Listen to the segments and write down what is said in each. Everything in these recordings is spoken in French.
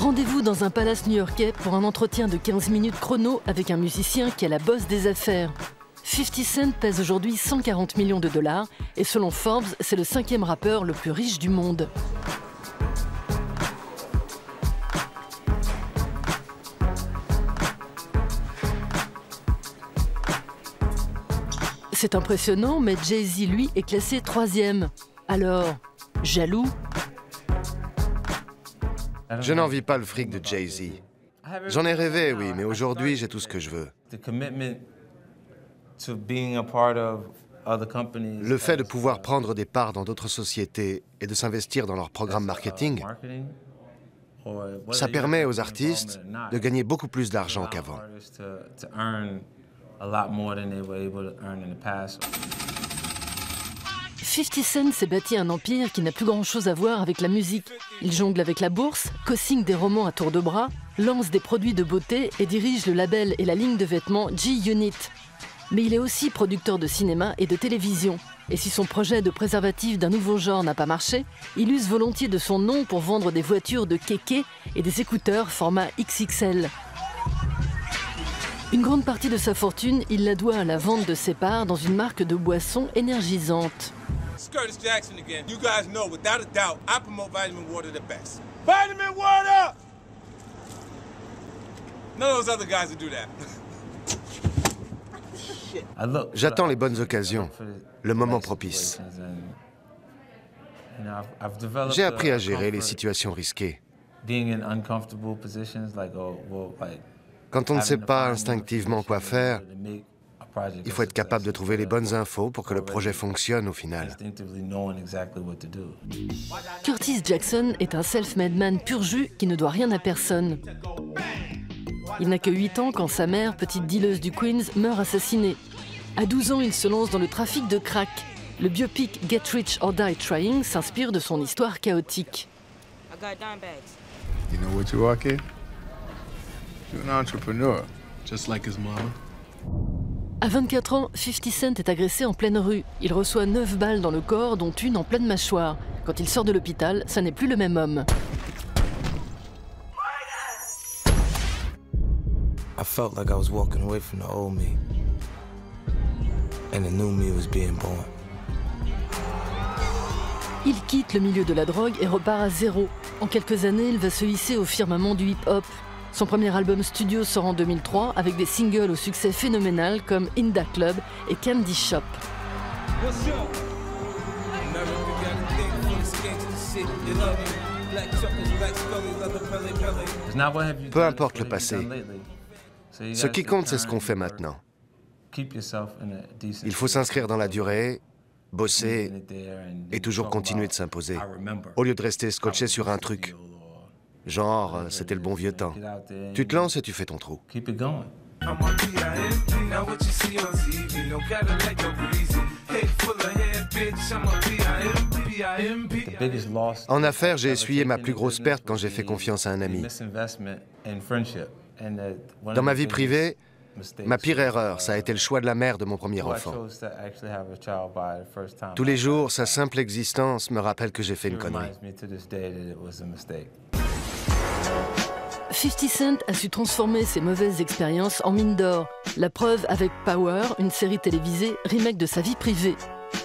Rendez-vous dans un palace new-yorkais pour un entretien de 15 minutes chrono avec un musicien qui a la bosse des affaires. 50 Cent pèse aujourd'hui 140 millions de dollars et selon Forbes, c'est le 5e rappeur le plus riche du monde. C'est impressionnant, mais Jay-Z, lui, est classé 3e. Alors, jaloux? Je n'envie pas le fric de Jay-Z. J'en ai rêvé, oui, mais aujourd'hui, j'ai tout ce que je veux. Le fait de pouvoir prendre des parts dans d'autres sociétés et de s'investir dans leur programme marketing, ça permet aux artistes de gagner beaucoup plus d'argent qu'avant. 50 Cent s'est bâti un empire qui n'a plus grand-chose à voir avec la musique. Il jongle avec la bourse, co-signe des romans à tour de bras, lance des produits de beauté et dirige le label et la ligne de vêtements G-Unit. Mais il est aussi producteur de cinéma et de télévision. Et si son projet de préservatif d'un nouveau genre n'a pas marché, il use volontiers de son nom pour vendre des voitures de kéké et des écouteurs format XXL. Une grande partie de sa fortune, il la doit à la vente de ses parts dans une marque de boissons énergisantes. Curtis Jackson again. You guys know, without a doubt, I promote vitamin water the best. Vitamin water! None of those other guys would do that. J'attends les bonnes occasions, le moment propice. J'ai appris à gérer les situations risquées. Quand on ne sait pas instinctivement quoi faire, il faut être capable de trouver les bonnes infos pour que le projet fonctionne au final. Curtis Jackson est un self-made man pur jus qui ne doit rien à personne. Il n'a que 8 ans quand sa mère, petite dealeuse du Queens, meurt assassinée. À 12 ans, il se lance dans le trafic de crack. Le biopic Get Rich or Die Trying s'inspire de son histoire chaotique. You know what you are, kid? You're an entrepreneur, just like his mama. À 24 ans, 50 Cent est agressé en pleine rue. Il reçoit 9 balles dans le corps, dont une en pleine mâchoire. Quand il sort de l'hôpital, ça n'est plus le même homme. I felt like I was walking away from the old me, and the new me was being born. Il quitte le milieu de la drogue et repart à zéro. En quelques années, il va se hisser au firmament du hip-hop. Son premier album studio sort en 2003 avec des singles au succès phénoménal comme In Da Club et Candy Shop. Peu importe le passé, ce qui compte, c'est ce qu'on fait maintenant. Il faut s'inscrire dans la durée, bosser et toujours continuer de s'imposer, au lieu de rester scotché sur un truc. Genre, c'était le bon vieux temps. Tu te lances et tu fais ton trou. En affaires, j'ai essuyé ma plus grosse perte quand j'ai fait confiance à un ami. Dans ma vie privée, ma pire erreur, ça a été le choix de la mère de mon premier enfant. Tous les jours, sa simple existence me rappelle que j'ai fait une connerie. 50 Cent a su transformer ses mauvaises expériences en mine d'or. La preuve avec Power, une série télévisée remake de sa vie privée.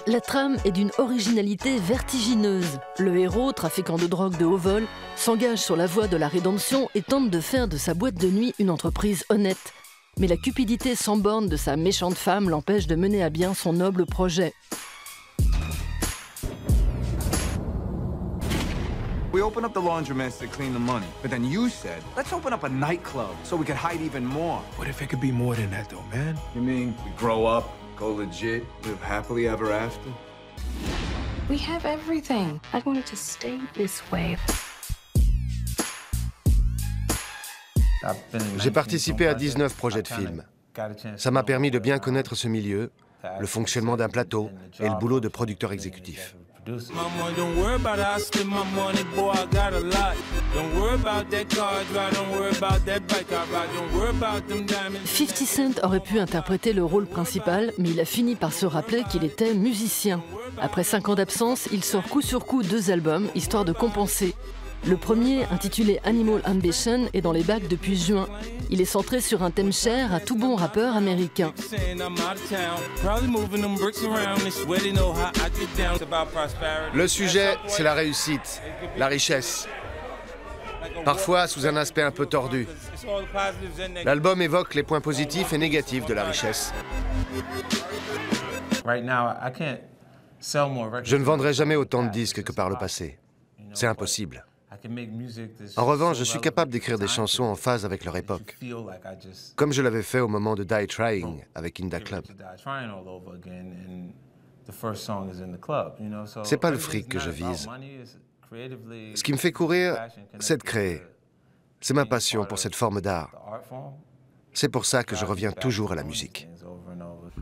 La trame est d'une originalité vertigineuse. Le héros, trafiquant de drogue de haut vol, s'engage sur la voie de la rédemption et tente de faire de sa boîte de nuit une entreprise honnête. Mais la cupidité sans borne de sa méchante femme l'empêche de mener à bien son noble projet. We opened up the laundromats to clean the money, but then you said, let's open up a nightclub so we could hide even more. What if it could be more than that, though, man? You mean we grow up, go legit, live happily ever after? We have everything. I want it to stay this way. J'ai participé à 19 projets de films. Ça m'a permis de bien connaître ce milieu, le fonctionnement d'un plateau et le boulot de producteur exécutif. 50 Cent aurait pu interpréter le rôle principal, mais il a fini par se rappeler qu'il était musicien. Après 5 ans d'absence, il sort coup sur coup 2 albums, histoire de compenser. Le premier, intitulé Animal Ambition, est dans les bacs depuis juin. Il est centré sur un thème cher à tout bon rappeur américain. Le sujet, c'est la réussite, la richesse. Parfois sous un aspect un peu tordu. L'album évoque les points positifs et négatifs de la richesse. Je ne vendrai jamais autant de disques que par le passé. C'est impossible. En revanche, je suis capable d'écrire des chansons en phase avec leur époque, comme je l'avais fait au moment de Die Trying avec In Da Club. C'est pas le fric que je vise. Ce qui me fait courir, c'est de créer. C'est ma passion pour cette forme d'art. C'est pour ça que je reviens toujours à la musique.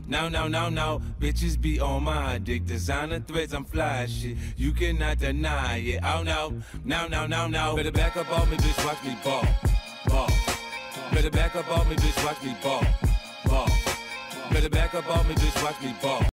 Now, bitches be on my dick. Designer threads, I'm fly shit. You cannot deny it. Oh no, now. Better back up off me, bitch, watch me ball. Better back up off me, bitch, watch me ball. Better back up off me, bitch, watch me ball.